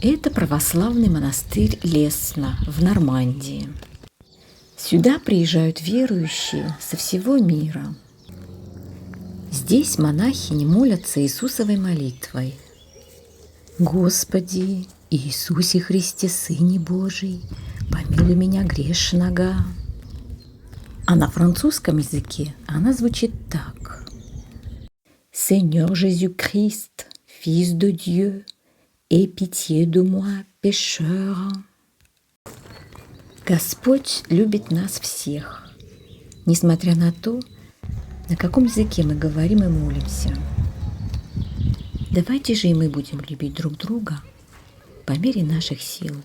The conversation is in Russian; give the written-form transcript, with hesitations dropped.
Это православный монастырь Лесна в Нормандии. Сюда приезжают верующие со всего мира. Здесь монахини молятся Иисусовой молитвой. «Господи, Иисусе Христе, Сыне Божий, помилуй меня грешного». А на французском языке она звучит так. «Seigneur Jésus-Christ, Fils de Dieu, aie pitié de moi, pécheur». Господь любит нас всех, несмотря на то, на каком языке мы говорим и молимся. Давайте же и мы будем любить друг друга по мере наших сил.